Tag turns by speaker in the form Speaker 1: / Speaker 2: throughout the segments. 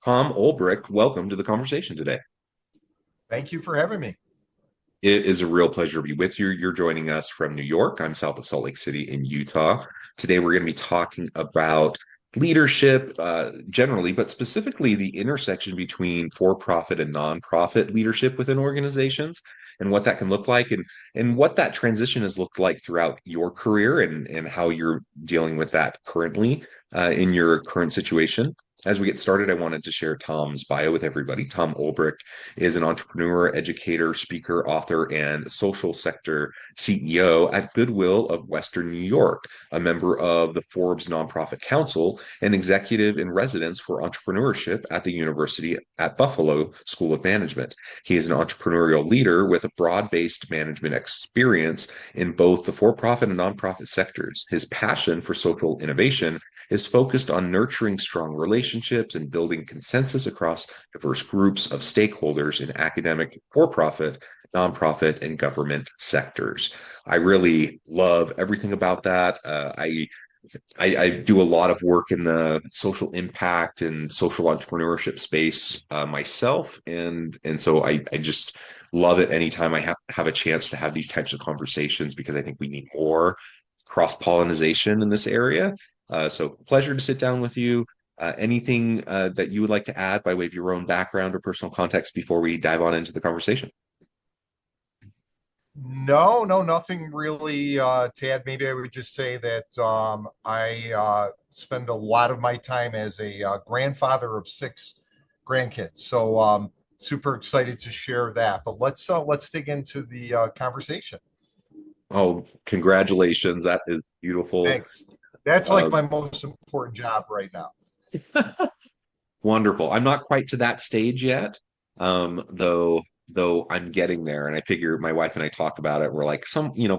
Speaker 1: Tom Ulbrich, welcome to the conversation today.
Speaker 2: Thank you for having me.
Speaker 1: It is a real pleasure to be with you. You're joining us from New York. I'm south of Salt Lake City in Utah. Today, we're going to be talking about leadership generally, but specifically the intersection between for-profit and nonprofit leadership within organizations and what that can look like and what that transition has looked like throughout your career and how you're dealing with that currently in your current situation. As we get started, I wanted to share Tom's bio with everybody. Tom Ulbrich is an entrepreneur, educator, speaker, author, and social sector CEO at Goodwill of Western New York, a member of the Forbes Nonprofit Council, and executive in residence for entrepreneurship at the University at Buffalo School of Management. He is an entrepreneurial leader with a broad-based management experience in both the for-profit and nonprofit sectors. His passion for social innovation is focused on nurturing strong relationships and building consensus across diverse groups of stakeholders in academic, for-profit, nonprofit, and government sectors. I really love everything about that. I do a lot of work in the social impact and social entrepreneurship space myself, and so I just love it anytime I have a chance to have these types of conversations because I think we need more cross-pollination in this area. So pleasure to sit down with you. Anything that you would like to add by way of your own background or personal context before we dive on into the conversation?
Speaker 2: No, nothing really to add. Maybe I would just say that I spend a lot of my time as a grandfather of six grandkids. So super excited to share that. But let's dig into the conversation.
Speaker 1: Oh, congratulations. That is beautiful.
Speaker 2: Thanks. That's like
Speaker 1: Uh,
Speaker 2: my most important job right now.
Speaker 1: Wonderful. I'm not quite to that stage yet, though I'm getting there. And I figure my wife and I talk about it. We're like,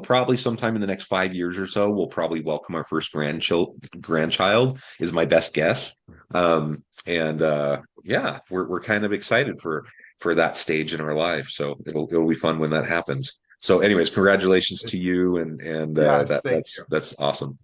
Speaker 1: probably sometime in the next 5 years or so, we'll probably welcome our first grandchild is my best guess. And yeah, we're kind of excited for that stage in our life. So it'll be fun when that happens. So, anyways, congratulations to you, and
Speaker 2: Yes,
Speaker 1: that
Speaker 2: thank
Speaker 1: that's
Speaker 2: you.
Speaker 1: that's awesome.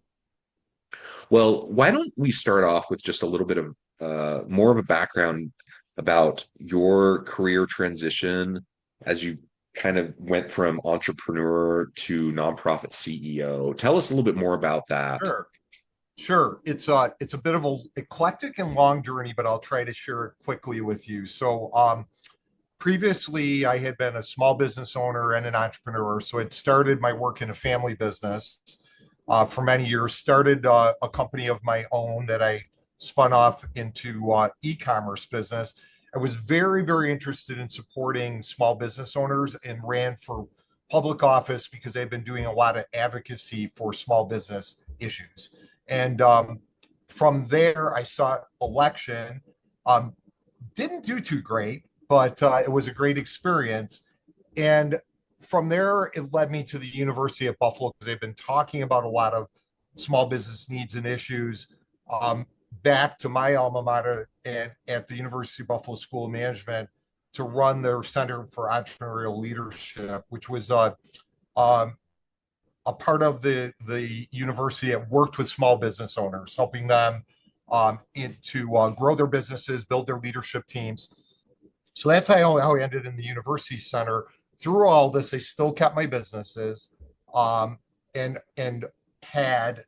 Speaker 1: Well, why don't we start off with just a little bit of more of a background about your career transition as you kind of went from entrepreneur to nonprofit CEO. Tell us a little bit more about that.
Speaker 2: Sure. Sure. It's a bit of a eclectic and long journey, but I'll try to share it quickly with you. So previously I had been a small business owner and an entrepreneur. So it started my work in a family business for many years, started a company of my own that I spun off into e-commerce business. I was very, very interested in supporting small business owners and ran for public office because they've been doing a lot of advocacy for small business issues. And from there, I sought election. Um, didn't do too great, but it was a great experience. And from there, it led me to the University of Buffalo because they've been talking about a lot of small business needs and issues. Um, Back to my alma mater and at the University of Buffalo School of Management to run their Center for Entrepreneurial Leadership, which was um, a part of the university that worked with small business owners, helping them to grow their businesses, build their leadership teams. So that's how I ended in the university center. Through all this, I still kept my businesses, um, and had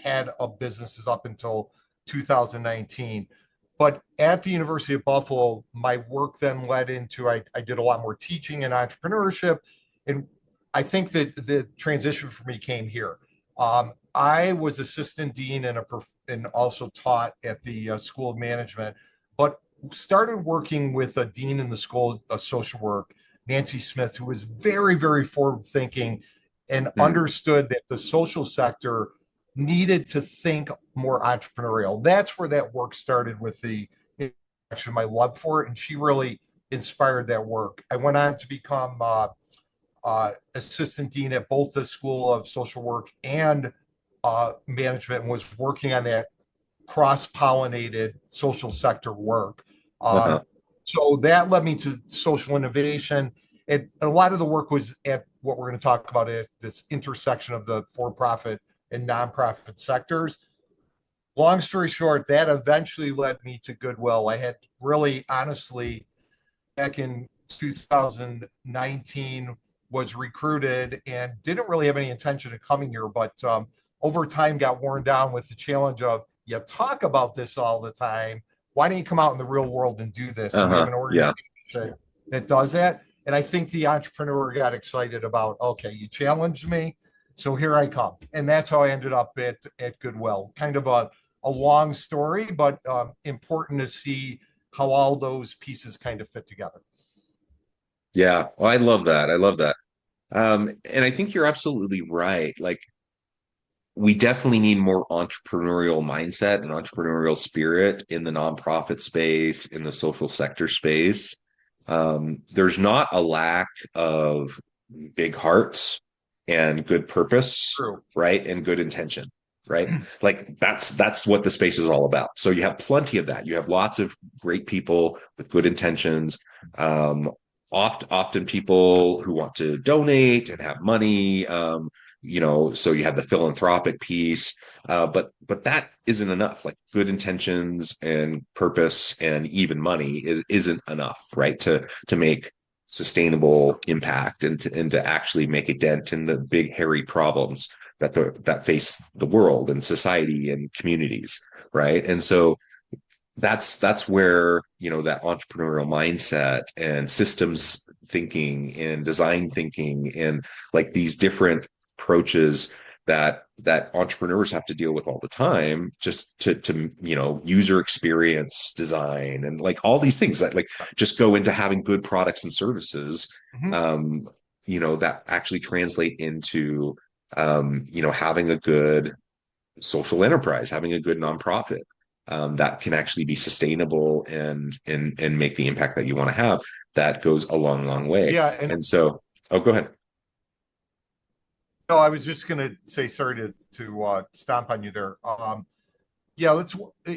Speaker 2: a businesses up until 2019. But at the University of Buffalo, my work then led into I did a lot more teaching and entrepreneurship, and I think that the transition for me came here. I was assistant dean and also taught at the School of Management, but started working with a dean in the School of Social Work, Nancy Smith, who was very, very forward thinking and
Speaker 1: Hmm.
Speaker 2: understood that the social sector needed to think more entrepreneurial. That's where that work started with the actually my love for it, and she really inspired that work. I went on to become assistant dean at both the School of Social Work and Management, and was working on that cross-pollinated social sector work.
Speaker 1: Uh-huh.
Speaker 2: So that led me to social innovation. And a lot of the work was at what we're going to talk about is this intersection of the for-profit and nonprofit sectors. long story short, that eventually led me to Goodwill. I had really, honestly, back in 2019, was recruited and didn't really have any intention of coming here, but over time got worn down with the challenge of, you talk about this all the time. Why don't you come out in the real world and do this? And we have
Speaker 1: Uh-huh.
Speaker 2: an
Speaker 1: Yeah.
Speaker 2: organization that does that. And I think the entrepreneur got excited about, okay, you challenged me, so here I come. And that's how I ended up at Goodwill. Kind of a long story, but important to see how all those pieces kind of fit together.
Speaker 1: Yeah. Well, I love that. I love that. And I think you're absolutely right. Like we definitely need more entrepreneurial mindset and entrepreneurial spirit in the nonprofit space, in the social sector space. There's not a lack of big hearts and good purpose,
Speaker 2: True.
Speaker 1: right? And good intention, right? Like that's what the space is all about. So you have plenty of that. You have lots of great people with good intentions. Often people who want to donate and have money. So you have the philanthropic piece, but that isn't enough. Like good intentions and purpose and even money isn't enough, right? To make sustainable impact and to actually make a dent in the big hairy problems that face the world and society and communities, right? And so that's where that entrepreneurial mindset and systems thinking and design thinking and like these different approaches that entrepreneurs have to deal with all the time, just to user experience design and like all these things that like just go into having good products and services,
Speaker 2: Mhm.
Speaker 1: um that actually translate into having a good social enterprise, having a good nonprofit that can actually be sustainable and make the impact that you want to have. That goes a long, long way.
Speaker 2: Yeah, and
Speaker 1: And so, oh, go ahead.
Speaker 2: no, I was just gonna say sorry to stomp on you there. Yeah, let's.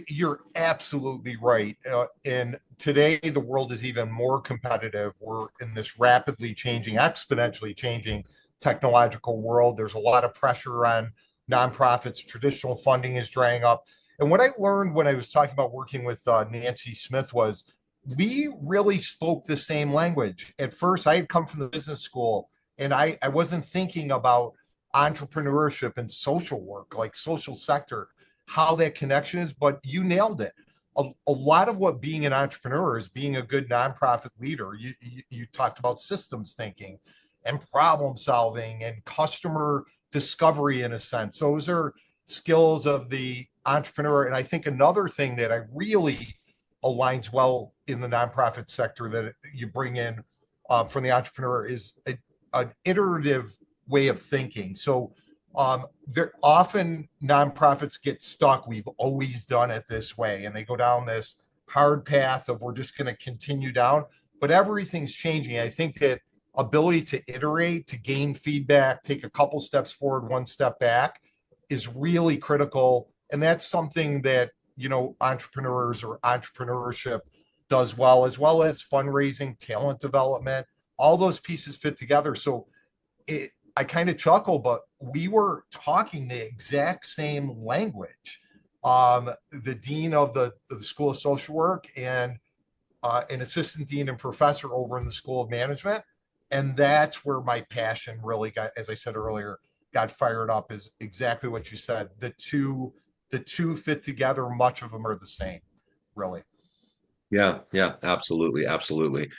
Speaker 2: You're absolutely right. And today, the world is even more competitive. We're in this rapidly changing, exponentially changing technological world. There's a lot of pressure on nonprofits. Traditional funding is drying up. And what I learned when I was talking about working with Nancy Smith was we really spoke the same language. At first, I had come from the business school, and I wasn't thinking about entrepreneurship and social work, like social sector, how that connection is, but you nailed it. A lot of what being an entrepreneur is being a good nonprofit leader. You talked about systems thinking and problem solving and customer discovery in a sense. Those are skills of the entrepreneur. And I think another thing that I really aligns well in the nonprofit sector that you bring in from the entrepreneur is an iterative way of thinking. So there often nonprofits get stuck. We've always done it this way, and they go down this hard path of we're just going to continue down. But everything's changing. I think that ability to iterate, to gain feedback, take a couple steps forward, one step back, is really critical. And that's something that entrepreneurs or entrepreneurship does well, as well as fundraising, talent development. All those pieces fit together. So I kind of chuckle, but we were talking the exact same language. The dean of the School of Social Work and an assistant dean and professor over in the School of Management. And that's where my passion really got, as I said earlier, got fired up, is exactly what you said. The two fit together. Much of them are the same, really.
Speaker 1: Yeah, yeah, absolutely, absolutely.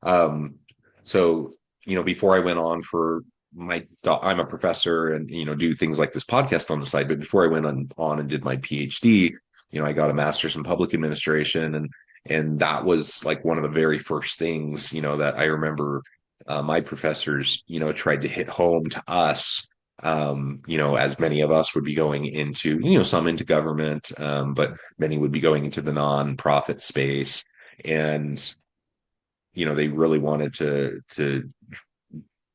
Speaker 1: Um, so, before I went on for I'm a professor and, do things like this podcast on the side. But before I went on and did my PhD, I got a master's in public administration and that was like one of the very first things, that I remember my professors, tried to hit home to us. As many of us would be going into, some into government, but many would be going into the nonprofit space. And they really wanted to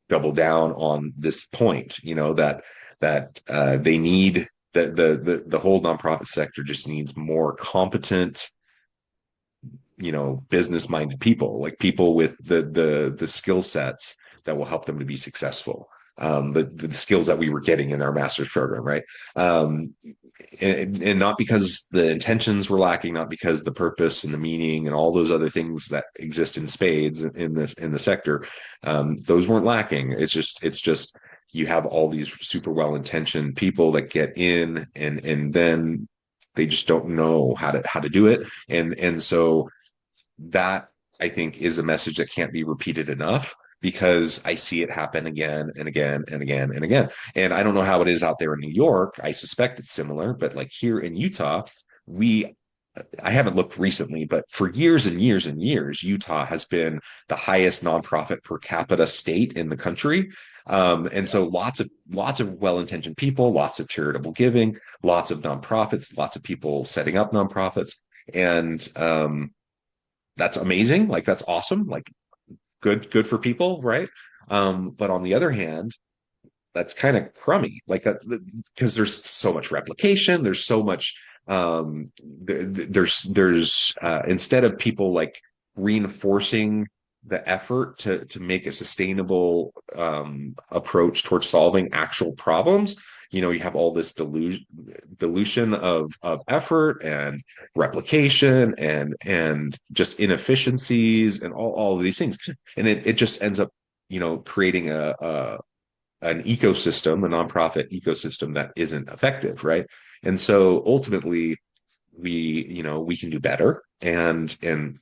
Speaker 1: double down on this point, that they need the whole nonprofit sector just needs more competent, business minded people, like people with the skill sets that will help them to be successful. The skills that we were getting in our master's program, right? and not because the intentions were lacking, not because the purpose and the meaning and all those other things that exist in spades in the sector, those weren't lacking. It's just you have all these super well-intentioned people that get in, and then they just don't know how to do it, and so that, I think, is a message that can't be repeated enough, because I see it happen again and again and again and again. And I don't know how it is out there in New York. I suspect it's similar, but like here in Utah, we I haven't looked recently, but for years and years and years, Utah has been the highest nonprofit per capita state in the country. And so lots of well-intentioned people, lots of charitable giving, lots of nonprofits, lots of people setting up nonprofits. And that's amazing. Like, that's awesome. Like, good for people, right? But on the other hand, that's kind of crummy, like that, because there's so much replication, there's so much there's instead of people like reinforcing the effort to make a sustainable approach towards solving actual problems, you have all this dilution of effort and replication and just inefficiencies and all of these things, and it just ends up creating an ecosystem, a nonprofit ecosystem that isn't effective, right? And so ultimately, we can do better. And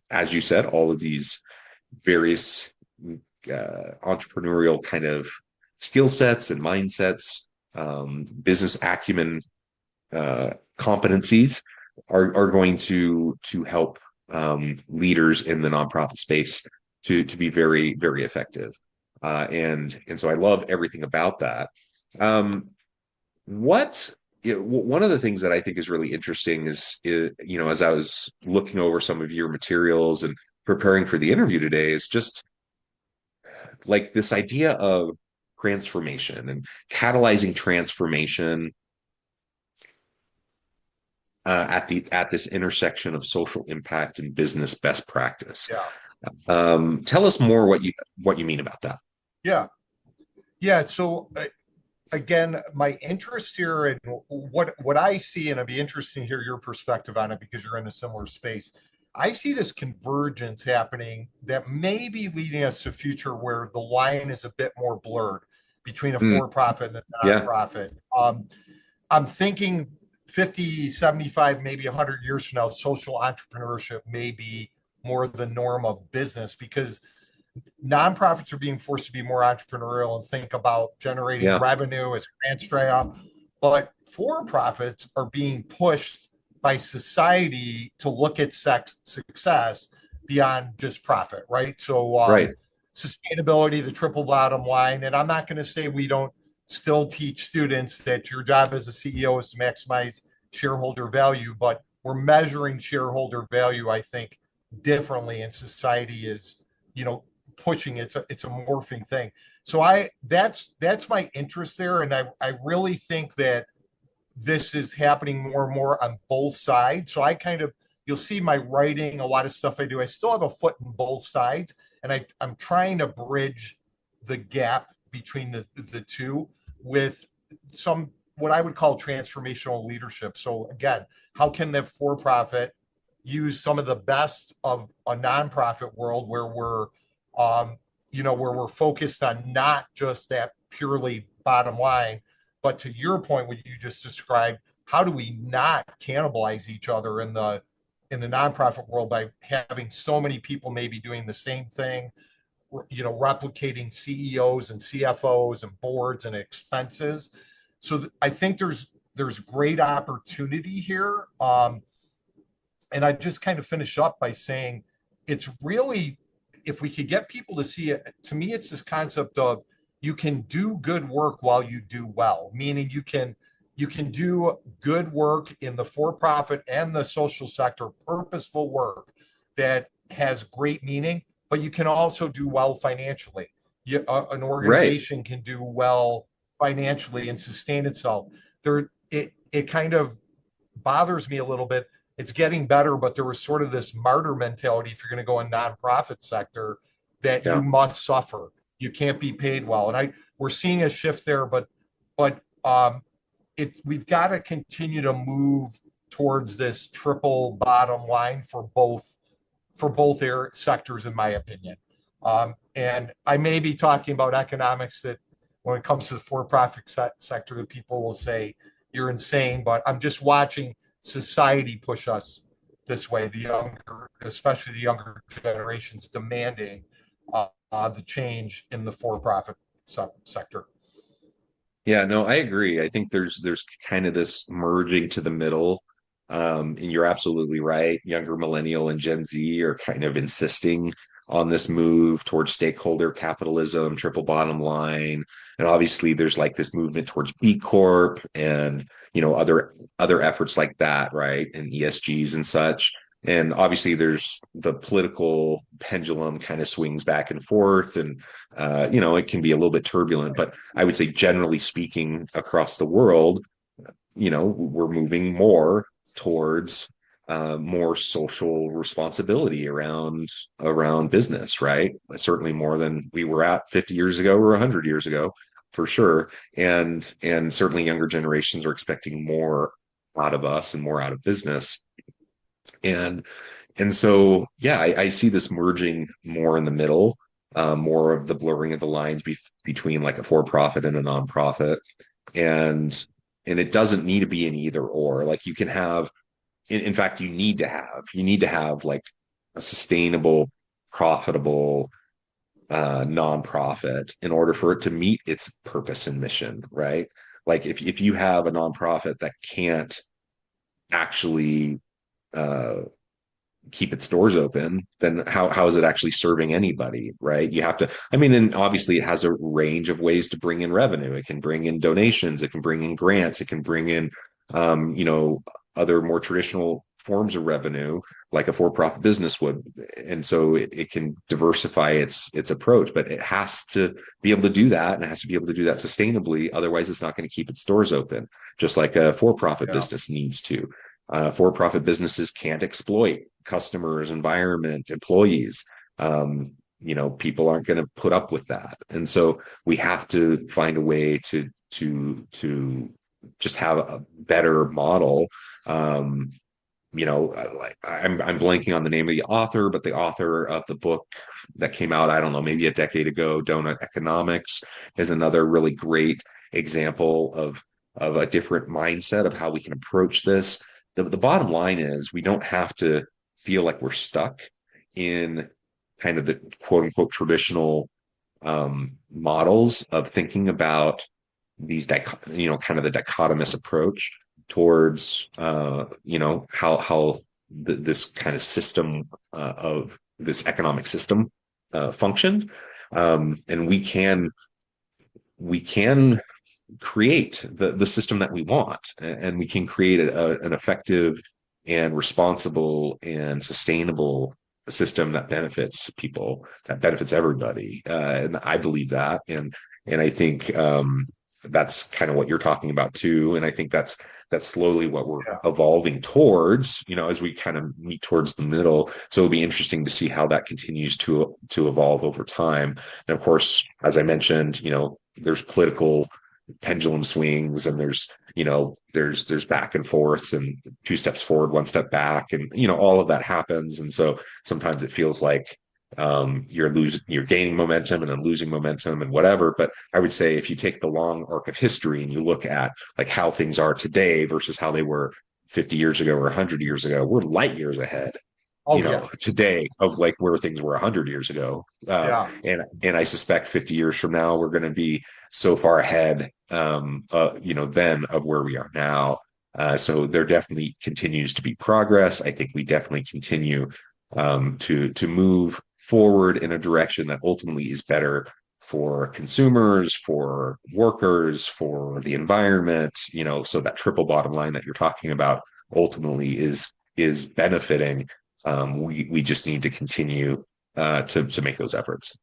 Speaker 1: as you said, all of these various entrepreneurial kind of skill sets and mindsets, business acumen, competencies are going to help leaders in the nonprofit space to be very, very effective. And so I love everything about that. One of the things that I think is really interesting is as I was looking over some of your materials and preparing for the interview today, is just like this idea of transformation and catalyzing transformation at this intersection of social impact and business best practice.
Speaker 2: Yeah.
Speaker 1: Tell us more what you mean about that.
Speaker 2: Yeah. Yeah. So again, my interest here and what I see, and it'd be interesting to hear your perspective on it because you're in a similar space. I see this convergence happening that may be leading us to a future where the line is a bit more blurred between a for-profit and a
Speaker 1: Yeah.
Speaker 2: nonprofit. I'm thinking 50, 75, maybe 100 years from now, social entrepreneurship may be more the norm of business, because nonprofits are being forced to be more entrepreneurial and think about generating
Speaker 1: Yeah.
Speaker 2: revenue as grants dry up. But for-profits are being pushed by society to look at success beyond just profit, right? So
Speaker 1: Right.
Speaker 2: sustainability, the triple bottom line. And I'm not going to say we don't still teach students that your job as a CEO is to maximize shareholder value, but we're measuring shareholder value, I think, differently, and society is, pushing it's a morphing thing. So that's my interest there. And I really think that this is happening more and more on both sides. So you'll see my writing, a lot of stuff I do, I still have a foot in both sides. And I'm trying to bridge the gap between the two with some, what I would call transformational leadership. So again, how can the for-profit use some of the best of a nonprofit world where we're focused on not just that purely bottom line, but to your point, what you just described, how do we not cannibalize each other in the nonprofit world by having so many people maybe doing the same thing, replicating CEOs and CFOs and boards and expenses. So I think there's great opportunity here. And I just kind of finish up by saying it's really, if we could get people to see it, to me, it's this concept of you can do good work while you do well, meaning you can do good work in the for-profit and the social sector, purposeful work that has great meaning, but you can also do well financially. An organization can do well financially and sustain itself. It kind of bothers me a little bit. It's getting better, but there was sort of this martyr mentality if you're going to go in nonprofit sector that you must suffer. You can't be paid well. And we're seeing a shift there, but we've got to continue to move towards this triple bottom line for both air sectors, in my opinion. And I may be talking about economics that when it comes to the for-profit sector, that people will say you're insane, but I'm just watching society push us this way. The younger, especially the younger generations, demanding the change in the for-profit sector.
Speaker 1: Yeah, no, I agree. I think there's kind of this merging to the middle. And you're absolutely right. Younger millennial and Gen Z are kind of insisting on this move towards stakeholder capitalism, triple bottom line. And obviously there's like this movement towards B Corp and other efforts like that, right? And ESGs and such. And obviously there's the political pendulum kind of swings back and forth and it can be a little bit turbulent, but I would say generally speaking across the world, we're moving more towards more social responsibility around business, right? Certainly more than we were at 50 years ago or 100 years ago, for sure. And certainly younger generations are expecting more out of us and more out of business. And and so yeah, I see this merging more in the middle, more of the blurring of the lines between like a for-profit and a nonprofit. And and it doesn't need to be an either or. Like you can have in fact, you need to have like a sustainable, profitable nonprofit in order for it to meet its purpose and mission, right? Like if you have a nonprofit that can't actually uh, keep its doors open, then how is it actually serving anybody, right? You have to, I mean, and obviously it has a range of ways to bring in revenue. It can bring in donations, it can bring in grants, it can bring in, um, you know, other more traditional forms of revenue like a for-profit business would. And so it can diversify its approach, but it has to be able to do that and it has to be able to do that sustainably. Otherwise, it's not going to keep its doors open, just like a for-profit
Speaker 2: Yeah.
Speaker 1: business needs to. For-profit businesses can't exploit customers, environment, employees. People aren't going to put up with that, and so we have to find a way to just have a better model. Um, like I'm blanking on the name of the author, but the author of the book that came out, I don't know, maybe a decade ago, Donut Economics, is another really great example of a different mindset of how we can approach this. The bottom line is we don't have to feel like we're stuck in kind of the quote unquote traditional models of thinking about these kind of the dichotomous approach towards how this kind of system of this economic system functioned, and we can create the system that we want, and we can create an effective and responsible and sustainable system that benefits people, that benefits everybody. And I believe that. And I think that's kind of what you're talking about too. And I think that's slowly what we're
Speaker 2: Yeah.
Speaker 1: evolving towards, as we kind of meet towards the middle. So it'll be interesting to see how that continues to evolve over time. And of course, as I mentioned, there's political pendulum swings and there's back and forths and two steps forward, one step back, and all of that happens. And so sometimes it feels like you're gaining momentum and then losing momentum and whatever. But I would say if you take the long arc of history and you look at like how things are today versus how they were 50 years ago or 100 years ago, we're light years ahead,
Speaker 2: Oh yeah.
Speaker 1: today of like where things were 100 years ago.
Speaker 2: Yeah.
Speaker 1: And I suspect 50 years from now we're going to be so far ahead, then of where we are now. So there definitely continues to be progress. I think we definitely continue to move forward in a direction that ultimately is better for consumers, for workers, for the environment. So that triple bottom line that you're talking about ultimately is benefiting. We just need to continue to make those efforts.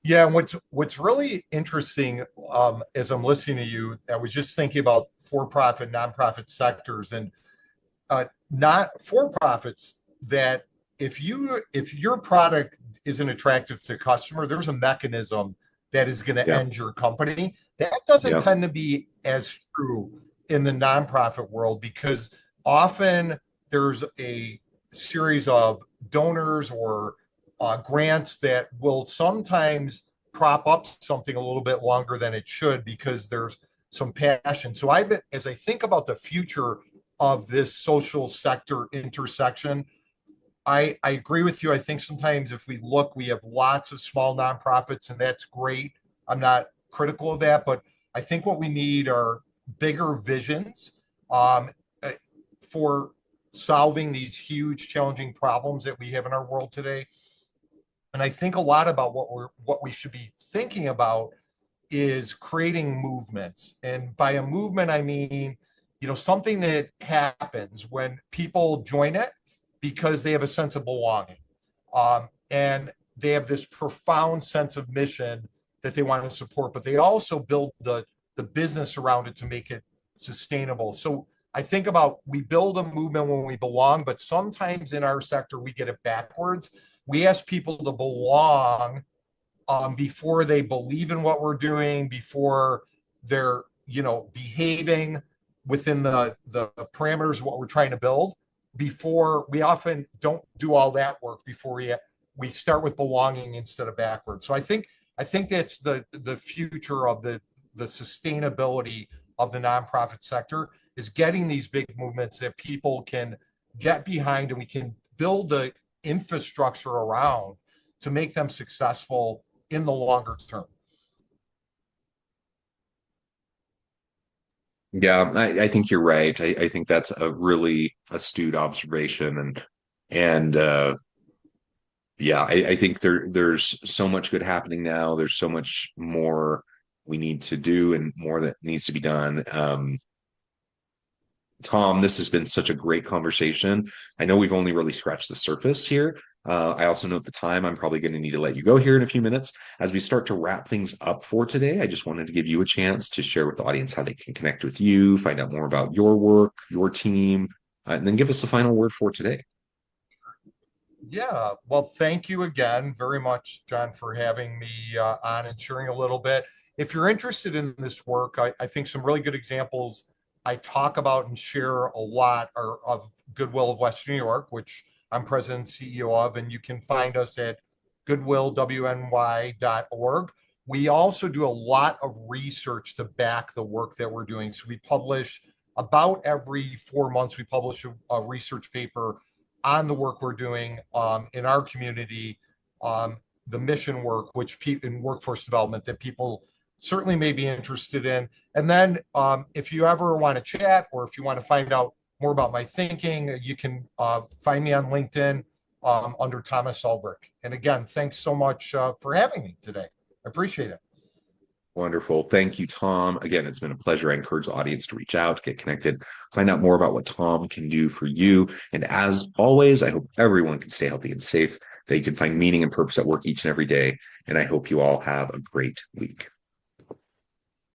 Speaker 2: Yeah, and what's really interesting, as I'm listening to you, I was just thinking about for-profit, nonprofit sectors, and not for-profits that if your product isn't attractive to customer, there's a mechanism that is going to
Speaker 1: Yeah.
Speaker 2: end your company. That doesn't
Speaker 1: Yeah.
Speaker 2: tend to be as true in the nonprofit world, because often there's a series of donors or grants that will sometimes prop up something a little bit longer than it should, because there's some passion. So as I think about the future of this social sector intersection, I agree with you. I think sometimes if we look, we have lots of small nonprofits, and that's great. I'm not critical of that, but I think what we need are bigger visions um, uh, for solving these huge, challenging problems that we have in our world today. And I think a lot about what we should be thinking about is creating movements. And by a movement, I mean, something that happens when people join it because they have a sense of belonging. And they have this profound sense of mission that they want to support, but they also build the business around it to make it sustainable. So I think about, we build a movement when we belong, but sometimes in our sector, we get it backwards. We ask people to belong before they believe in what we're doing, before they're behaving within the parameters of what we're trying to build. Before, we often don't do all that work before we start with belonging instead of backwards. So I think that's the future of the sustainability of the nonprofit sector, is getting these big movements that people can get behind, and we can build the infrastructure around to make them successful in the longer term.
Speaker 1: Yeah, I think you're right. I think that's a really astute observation, and yeah, I think there's so much good happening now. There's so much more we need to do and more that needs to be done. Tom, this has been such a great conversation. I know we've only really scratched the surface here. I also know at the time I'm probably going to need to let you go here in a few minutes. As we start to wrap things up for today, I just wanted to give you a chance to share with the audience how they can connect with you, find out more about your work, your team, and then give us the final word for today.
Speaker 2: Yeah, well, thank you again very much, John, for having me on and sharing a little bit. If you're interested in this work, I think some really good examples I talk about and share a lot are of Goodwill of Western New York, which I'm president and CEO of, and you can find us at goodwillwny.org. We also do a lot of research to back the work that we're doing. So we publish about every 4 months, we publish a research paper on the work we're doing in our community, the mission work, which in workforce development, that people certainly may be interested in. And then if you ever want to chat, or if you want to find out more about my thinking, you can find me on LinkedIn under Thomas Ulbrich. And again, thanks so much for having me today. I appreciate it.
Speaker 1: Wonderful. Thank you, Tom. Again, it's been a pleasure. I encourage the audience to reach out, get connected, find out more about what Tom can do for you. And as always, I hope everyone can stay healthy and safe, that you can find meaning and purpose at work each and every day. And I hope you all have a great week.